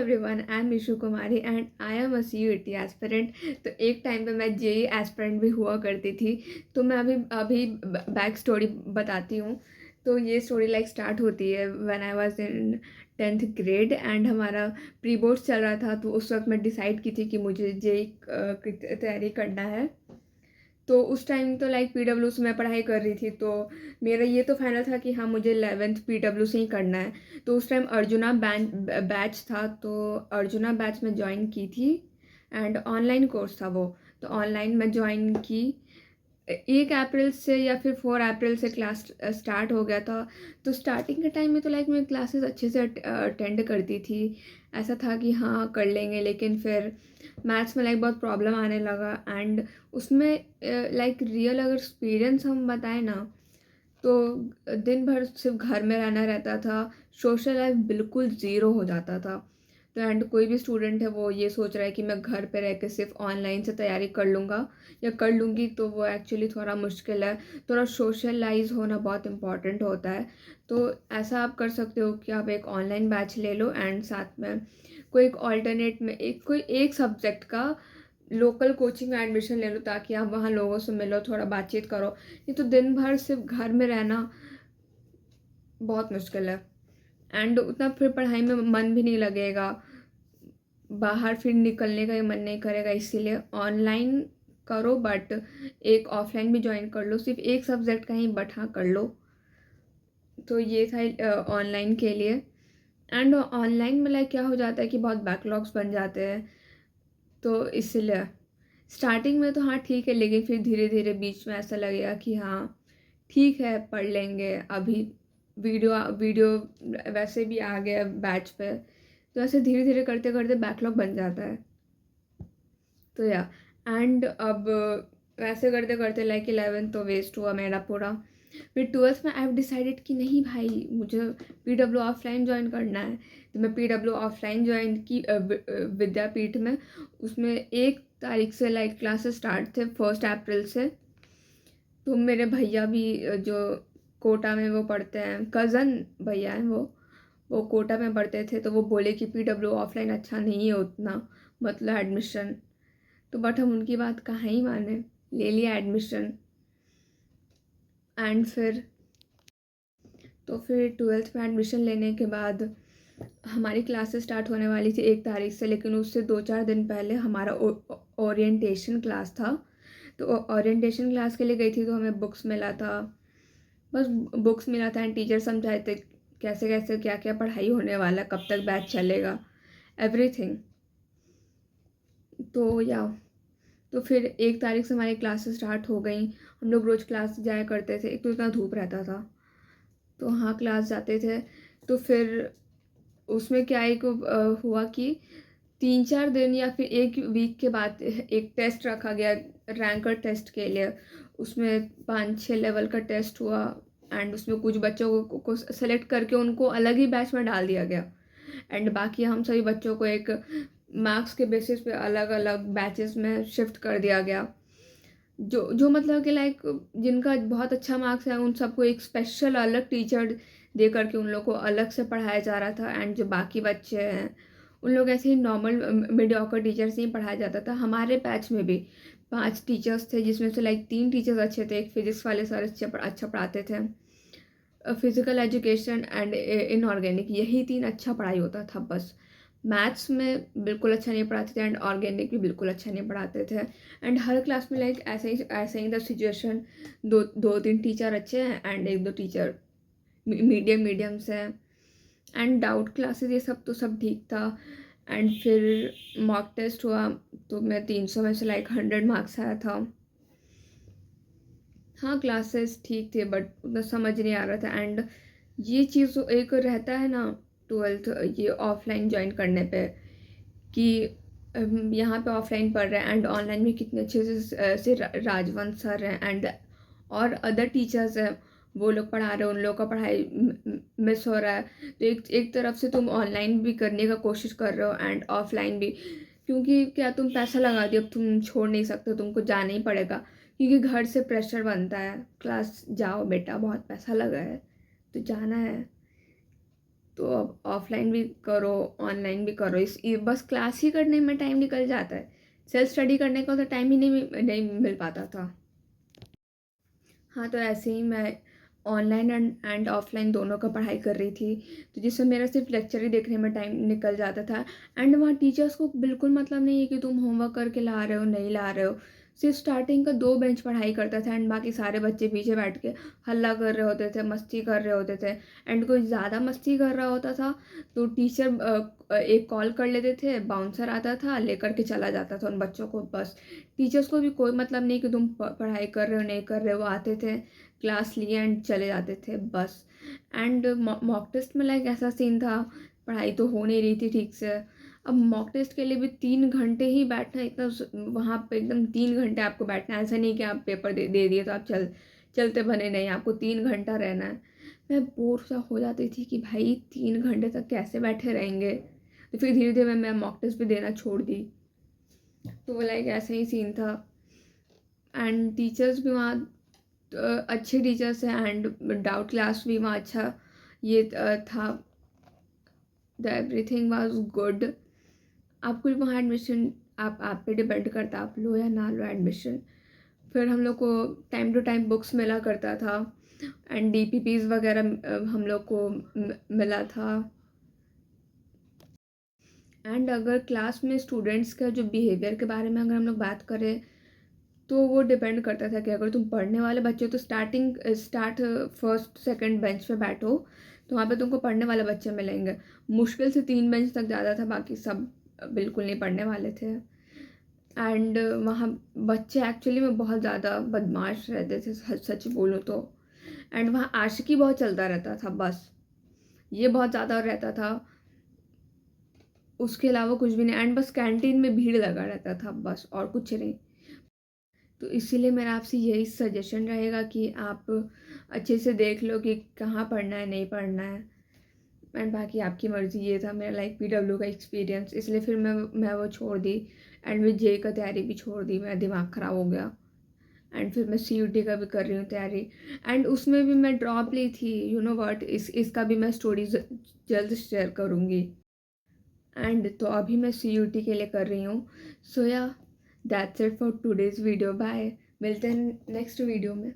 Everyone, I am Ishu Kumari and I am a CUET aspirant. तो एक time पे मैं JEE एस्पिरेंट भी हुआ करती थी। तो मैं अभी अभी बैक स्टोरी बताती हूँ। तो ये स्टोरी लाइक स्टार्ट होती है when I was in 10th grade and हमारा प्री बोर्ड्स चल रहा था। तो उस वक्त मैं डिसाइड की थी कि मुझे JEE की तैयारी करना है। तो उस टाइम तो लाइक PW से मैं पढ़ाई कर रही थी। तो मेरा ये तो फाइनल था कि हाँ, मुझे 11th PW से ही करना है। तो उस टाइम अर्जुना बैच था, तो अर्जुना बैच में ज्वाइन की थी एंड ऑनलाइन कोर्स था वो। तो ऑनलाइन में ज्वाइन की 1 अप्रैल से या फिर 4 अप्रैल से क्लास स्टार्ट हो गया था। तो स्टार्टिंग के टाइम में तो लाइक मैं क्लासेस अच्छे से अटेंड करती थी। ऐसा था कि हाँ कर लेंगे, लेकिन फिर मैथ्स में लाइक बहुत प्रॉब्लम आने लगा। एंड उसमें लाइक रियल अगर एक्सपीरियंस हम बताएं ना, तो दिन भर सिर्फ घर में रहना रहता था। सोशल लाइफ बिल्कुल ज़ीरो हो जाता था। तो एंड कोई भी स्टूडेंट है वो ये सोच रहा है कि मैं घर पे रह के सिर्फ ऑनलाइन से तैयारी कर लूँगा या कर लूँगी, तो वो एक्चुअली थोड़ा मुश्किल है। थोड़ा सोशलाइज होना बहुत इम्पॉर्टेंट होता है। तो ऐसा आप कर सकते हो कि आप एक ऑनलाइन बैच ले लो एंड साथ में कोई एक ऑल्टरनेट में कोई एक सब्जेक्ट का लोकल कोचिंग में एडमिशन ले लो, ताकि आप वहाँ लोगों से मिलो, थोड़ा बातचीत करो। नहीं तो दिन भर सिर्फ घर में रहना बहुत मुश्किल है एंड उतना फिर पढ़ाई में मन भी नहीं लगेगा, बाहर फिर निकलने का ही मन नहीं करेगा। इसीलिए ऑनलाइन करो, बट एक ऑफलाइन भी ज्वाइन कर लो, सिर्फ एक सब्जेक्ट का ही, बट हाँ कर लो। तो ये था ऑनलाइन के लिए। एंड ऑनलाइन में लाइक क्या हो जाता है कि बहुत बैकलॉग्स बन जाते हैं। तो इसलिए स्टार्टिंग में तो हाँ ठीक है, लेकिन फिर धीरे धीरे बीच में ऐसा लगेगा कि हाँ ठीक है पढ़ लेंगे अभी। वीडियो वीडियो वैसे भी आ गया बैच पे। तो ऐसे धीरे धीरे करते करते बैकलॉग बन जाता है। तो या एंड अब वैसे करते करते लाइक 11th तो वेस्ट हुआ मेरा पूरा। फिर 12th में आई हैव डिसाइडेड कि नहीं भाई, मुझे PW ऑफलाइन ज्वाइन करना है। तो मैं PW ऑफलाइन ज्वाइन की विद्यापीठ में। उसमें 1 तारीख से लाइक क्लासेस स्टार्ट थे, 1 अप्रैल से। तो मेरे भैया भी जो कोटा में वो पढ़ते हैं, कज़न भैया हैं वो कोटा में पढ़ते थे। तो वो बोले कि PW ऑफलाइन अच्छा नहीं है उतना, मतलब एडमिशन। तो बट हम उनकी बात कहाँ ही माने, ले लिया एडमिशन। एंड फिर 12th में एडमिशन लेने के बाद हमारी क्लासेस स्टार्ट होने वाली थी 1 तारीख से, लेकिन उससे 2-4 दिन पहले हमारा ओरिएंटेशन क्लास था। तो ओरिएंटेशन क्लास के लिए गई थी, तो हमें बुक्स मिला था, बस बुक्स मिला था एंड टीचर समझाए थे कैसे कैसे क्या क्या पढ़ाई होने वाला, कब तक बैच चलेगा, एवरीथिंग। तो या तो फिर 1 तारीख से हमारी क्लासेस स्टार्ट हो गई। हम लोग रोज़ क्लास जाया करते थे, एक तो इतना धूप रहता था। तो हाँ क्लास जाते थे। तो फिर उसमें क्या एक हुआ कि 3-4 दिन या फिर 1 वीक के बाद एक टेस्ट रखा गया रैंकर टेस्ट के लिए। उसमें 5-6 लेवल का टेस्ट हुआ एंड उसमें कुछ बच्चों को सेलेक्ट करके उनको अलग ही बैच में डाल दिया गया एंड बाकी हम सभी बच्चों को एक मार्क्स के बेसिस पे अलग अलग बैचेस में शिफ्ट कर दिया गया। जो जो मतलब कि लाइक जिनका बहुत अच्छा मार्क्स है उन सबको एक स्पेशल अलग टीचर दे करके उन लोग को अलग से पढ़ाया जा रहा था। एंड जो बाकी बच्चे हैं उन लोग ऐसे ही नॉर्मल मीडियोकर टीचर से ही पढ़ाया जाता था। हमारे बैच में भी 5 टीचर्स थे, जिसमें से लाइक 3 टीचर्स अच्छे थे। एक फिजिक्स वाले सर अच्छा पढ़ाते थे, फिजिकल एजुकेशन एंड इनऑर्गेनिक, यही 3 अच्छा पढ़ाई होता था बस। मैथ्स में बिल्कुल अच्छा नहीं पढ़ाते थे एंड ऑर्गेनिक भी बिल्कुल अच्छा नहीं पढ़ाते थे। एंड हर क्लास में लाइक ऐसे ही द सिचुएशन, 2-3 टीचर अच्छे हैं एंड 1-2 टीचर मीडियम से हैं। एंड डाउट क्लासेस ये सब तो सब ठीक था। एंड फिर मॉक टेस्ट हुआ, तो मैं 300 में से लाइक 100 मार्क्स आया था। हाँ क्लासेस ठीक थे बट उतना समझ नहीं आ रहा था। एंड ये चीज़ एक रहता है ना 12th ये ऑफलाइन ज्वाइन करने पे, कि यहाँ पे ऑफलाइन पढ़ रहे हैं एंड ऑनलाइन में कितने अच्छे से राजवंत सर हैं एंड और अदर टीचर्स हैं, वो लोग पढ़ा रहे हैं, उन लोग का पढ़ाई मिस हो रहा है। तो एक तरफ से तुम ऑनलाइन भी करने का कोशिश कर रहे हो एंड ऑफलाइन भी, क्योंकि क्या तुम पैसा लगा दियो, अब तुम छोड़ नहीं सकते, तुमको जाना ही पड़ेगा। क्योंकि घर से प्रेशर बनता है, क्लास जाओ बेटा बहुत पैसा लगा है तो जाना है। तो अब ऑफलाइन भी करो, ऑनलाइन भी करो, बस क्लास ही करने में टाइम निकल जाता है। सेल्फ स्टडी करने का तो टाइम ही नहीं मिल पाता था। हाँ, तो ऐसे ही मैं ऑनलाइन एंड ऑफलाइन दोनों का पढ़ाई कर रही थी, तो जिससे मेरा सिर्फ लेक्चर ही देखने में टाइम निकल जाता था। एंड वहाँ टीचर्स को बिल्कुल मतलब नहीं है कि तुम होमवर्क करके ला रहे हो नहीं ला रहे हो। सिर्फ स्टार्टिंग का 2 बेंच पढ़ाई करता था एंड बाकी सारे बच्चे पीछे बैठ के हल्ला कर रहे होते थे, मस्ती कर रहे होते थे। एंड कोई ज़्यादा मस्ती कर रहा होता था तो टीचर एक कॉल कर लेते थे, बाउंसर आता था लेकर के चला जाता था उन बच्चों को बस। टीचर्स को भी कोई मतलब नहीं कि तुम पढ़ाई कर रहे हो नहीं कर रहे हो, वो आते थे, क्लास लिए एंड चले जाते थे बस। एंड मॉक टेस्ट में लाइक ऐसा सीन था, पढ़ाई तो हो नहीं रही थी ठीक से। अब मॉक टेस्ट के लिए भी 3 घंटे ही बैठना, इतना वहाँ पे एकदम 3 घंटे आपको बैठना है। ऐसा नहीं कि आप पेपर दे दिए तो आप चलते बने, नहीं, आपको 3 घंटा रहना है। मैं बोर सा हो जाती थी कि भाई 3 घंटे तक कैसे बैठे रहेंगे। तो फिर धीरे धीरे मैं मॉक टेस्ट भी देना छोड़ दी। तो वो लाइक ऐसा ही सीन था। एंड टीचर्स भी वहाँ अच्छे टीचर्स हैं एंड डाउट क्लास भी वहाँ अच्छा ये था। The everything was good. आपको वहाँ एडमिशन आप पे डिपेंड करता, आप लो या ना लो एडमिशन। फिर हम लोग को टाइम टू टाइम बुक्स मिला करता था एंड डीपीपीज वगैरह हम लोग को मिला था। एंड अगर क्लास में स्टूडेंट्स का जो बिहेवियर के बारे में अगर हम लोग बात करें तो वो डिपेंड करता था कि अगर तुम पढ़ने वाले बच्चे हो तो स्टार्ट फर्स्ट सेकंड बेंच पे बैठो, तो वहाँ पे तुमको पढ़ने वाले बच्चे मिलेंगे। मुश्किल से 3 बेंच तक ज़्यादा था, बाकी सब बिल्कुल नहीं पढ़ने वाले थे। एंड वहाँ बच्चे एक्चुअली में बहुत ज़्यादा बदमाश रहते थे, सच बोलूँ तो। एंड वहाँ आशिकी बहुत चलता रहता था बस, ये बहुत ज़्यादा रहता था। उसके अलावा कुछ भी नहीं। एंड बस कैंटीन में भीड़ लगा रहता था बस, और कुछ नहीं। तो इसीलिए मेरा आपसे यही सजेशन रहेगा कि आप अच्छे से देख लो कि कहाँ पढ़ना है नहीं पढ़ना है। एंड बाकी आपकी मर्ज़ी। ये था मेरा लाइक पीडब्ल्यू का एक्सपीरियंस, इसलिए फिर मैं वो छोड़ दी। एंड मैं जे का तैयारी भी छोड़ दी, मेरा दिमाग ख़राब हो गया। एंड फिर मैं सीयूटी का भी कर रही हूँ तैयारी। एंड उसमें भी मैं ड्रॉप ली थी, यू नो व्हाट, इसका भी मैं स्टोरी जल्द शेयर करूँगी। एंड तो अभी मैं सीयूटी के लिए कर रही हूँ। सो या that's it for today's video. Bye, मिलते हैं नेक्स्ट वीडियो में।